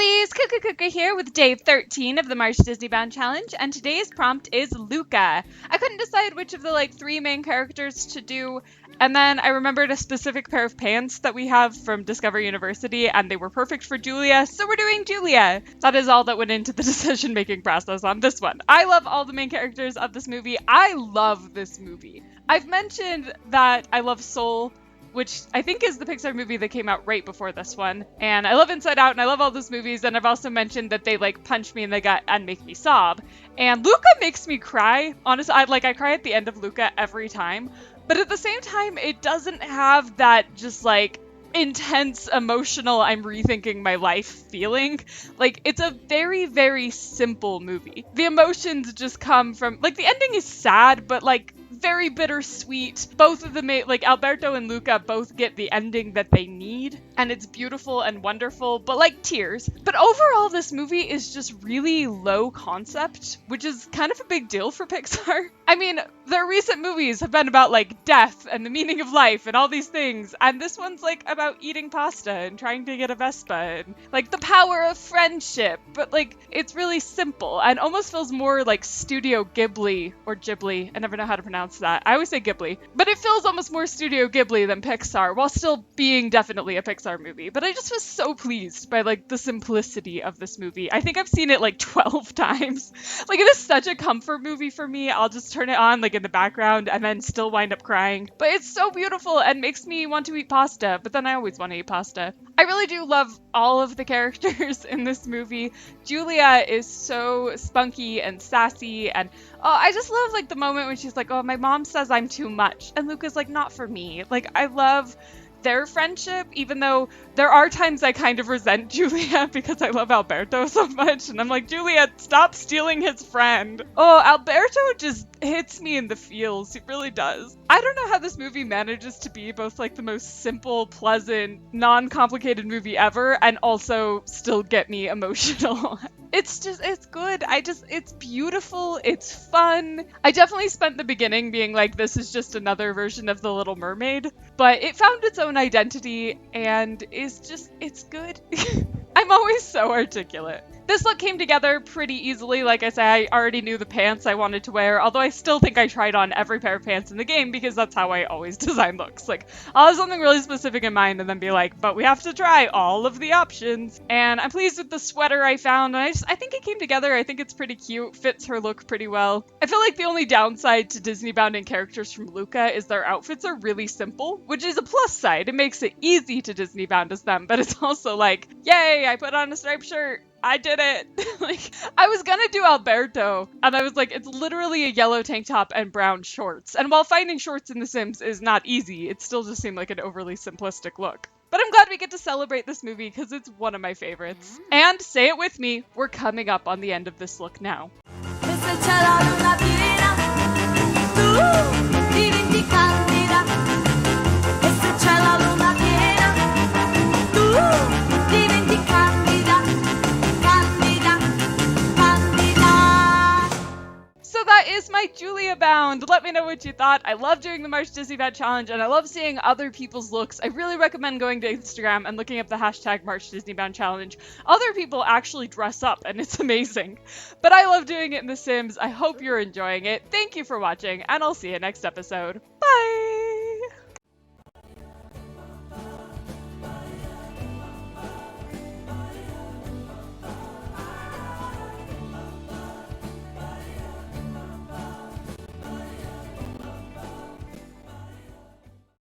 Girlies, Cuckoo Cuckoo here with day 13 of the March Disneybound Challenge, and today's prompt is Luca. I couldn't decide which of the three main characters to do, and then I remembered a specific pair of pants that we have from Discover University, and they were perfect for Julia, so we're doing Julia. That is all that went into the decision-making process on this one. I love all the main characters of this movie. I love this movie. I've mentioned that I love Soul, which I think is the Pixar movie that came out right before this one. And I love Inside Out, and I love all those movies, and I've also mentioned that they punch me in the gut and make me sob. And Luca makes me cry. Honestly, I cry at the end of Luca every time. But at the same time, it doesn't have that just intense emotional I'm rethinking my life feeling. It's a very, very simple movie. The emotions just come from the ending is sad, but very bittersweet. Both of them, Alberto and Luca both get the ending that they need, and it's beautiful and wonderful, but tears. But overall, this movie is just really low concept, which is kind of a big deal for Pixar. I mean, their recent movies have been about death and the meaning of life and all these things, and this one's about eating pasta and trying to get a Vespa and the power of friendship, but it's really simple and almost feels more like Studio Ghibli or Ghibli. I never know how to pronounce that. I always say Ghibli, but it feels almost more Studio Ghibli than Pixar, while still being definitely a Pixar movie. But I just was so pleased by the simplicity of this movie. I think I've seen it 12 times. It is such a comfort movie for me. I'll just turn it on in the background and then still wind up crying. But it's so beautiful and makes me want to eat pasta, but then I always want to eat pasta. I really do love all of the characters in this movie. Julia is so spunky and sassy, and I just love the moment when she's oh, my mom says I'm too much, and Luca's not for me. I love their friendship, even though there are times I kind of resent Julia because I love Alberto so much, and I'm Julia, stop stealing his friend. Oh, Alberto just hits me in the feels. He really does. I don't know how this movie manages to be both the most simple, pleasant, non-complicated movie ever, and also still get me emotional. It's good. It's beautiful. It's fun. I definitely spent the beginning being this is just another version of The Little Mermaid, but it found its own identity and it's good. I'm always so articulate. This look came together pretty easily. Like I say, I already knew the pants I wanted to wear, although I still think I tried on every pair of pants in the game because that's how I always design looks. I'll have something really specific in mind and then be but we have to try all of the options. And I'm pleased with the sweater I found, and I think it came together. I think it's pretty cute, fits her look pretty well. I feel the only downside to Disneybounding characters from Luca is their outfits are really simple, which is a plus side. It makes it easy to Disneybound as them, but it's also yay, I put on a striped shirt. I did it. I was gonna do Alberto, and I was it's literally a yellow tank top and brown shorts. And while finding shorts in The Sims is not easy, it still just seemed like an overly simplistic look. But I'm glad we get to celebrate this movie because it's one of my favorites. And say it with me, we're coming up on the end of this look now. That is my Julia bound. Let me know what you thought. I love doing the March Disneybound Challenge, and I love seeing other people's looks. I really recommend going to Instagram and looking up the hashtag March Disneybound Challenge. Other people actually dress up, and it's amazing. But I love doing it in The Sims. I hope you're enjoying it. Thank you for watching, and I'll see you next episode. Bye!